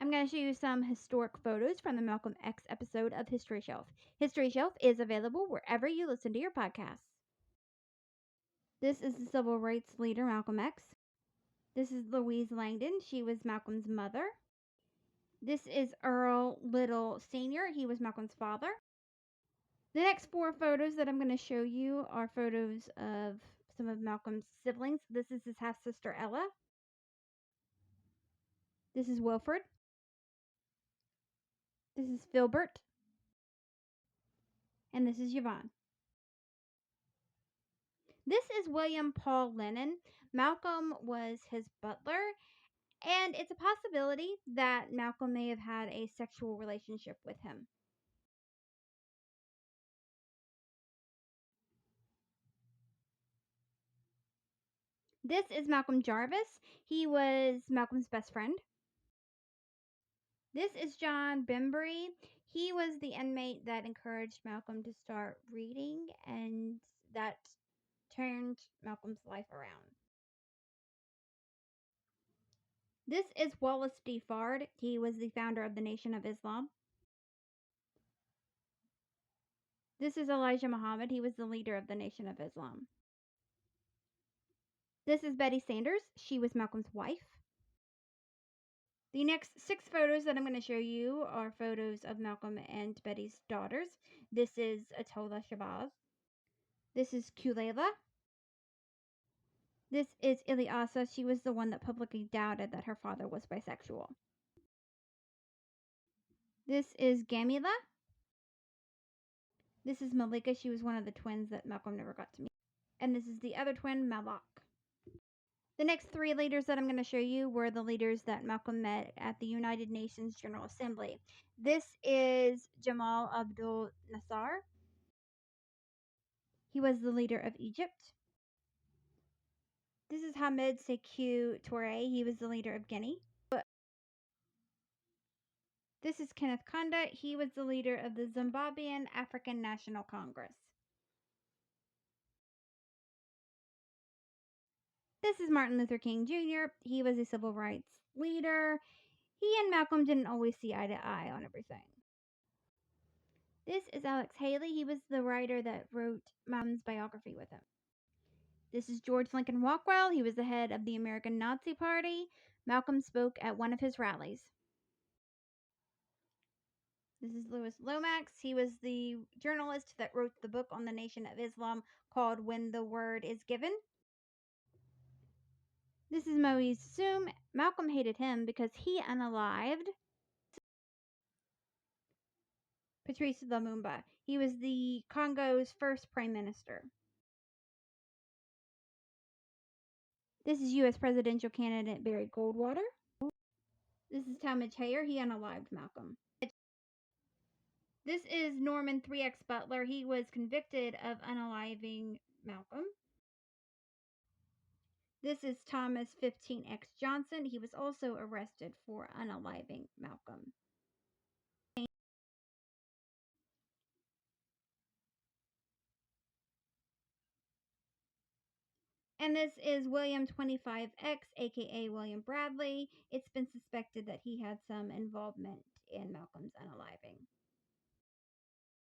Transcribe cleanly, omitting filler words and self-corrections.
I'm going to show you some historic photos from the Malcolm X episode of History Shelf. History Shelf is available wherever you listen to your podcasts. This is the civil rights leader, Malcolm X. This is Louise Langdon. She was Malcolm's mother. This is Earl Little Sr. He was Malcolm's father. The next 4 photos that I'm going to show you are photos of some of Malcolm's siblings. This is his half-sister, Ella. This is Wilfred. This is Filbert. And this is Yvonne. This is William Paul Lennon. Malcolm was his butler, and it's a possibility that Malcolm may have had a sexual relationship with him. This is Malcolm Jarvis. He was Malcolm's best friend. This is John Bembury. He was the inmate that encouraged Malcolm to start reading, and that turned Malcolm's life around. This is Wallace D. Fard. He was the founder of the Nation of Islam. This is Elijah Muhammad. He was the leader of the Nation of Islam. This is Betty Sanders. She was Malcolm's wife. The next 6 photos that I'm going to show you are photos of Malcolm and Betty's daughters. This is Atola Shabazz. This is Kulayla. This is Ilyasa. She was the one that publicly doubted that her father was bisexual. This is Gamila. This is Malika. She was one of the twins that Malcolm never got to meet. And this is the other twin, Malak. The next 3 leaders that I'm going to show you were the leaders that Malcolm met at the United Nations General Assembly. This is Jamal Abdul Nasser. He was the leader of Egypt. This is Hamid Sékou Touré. He was the leader of Guinea. This is Kenneth Kaunda. He was the leader of the Zimbabwean African National Congress. This is Martin Luther King Jr. He was a civil rights leader. He and Malcolm didn't always see eye to eye on everything. This is Alex Haley. He was the writer that wrote Malcolm's biography with him. This is George Lincoln Rockwell. He was the head of the American Nazi Party. Malcolm spoke at one of his rallies. This is Louis Lomax. He was the journalist that wrote the book on the Nation of Islam called When the Word is Given. This is Moise Soum. Malcolm hated him because he unalived Patrice Lumumba. He was the Congo's first prime minister. This is U.S. presidential candidate Barry Goldwater. This is Talmadge Hayer. He unalived Malcolm. This is Norman 3X Butler. He was convicted of unaliving Malcolm. This is Thomas 15X Johnson. He was also arrested for unaliving Malcolm. And this is William 25X, aka William Bradley. It's been suspected that he had some involvement in Malcolm's unaliving.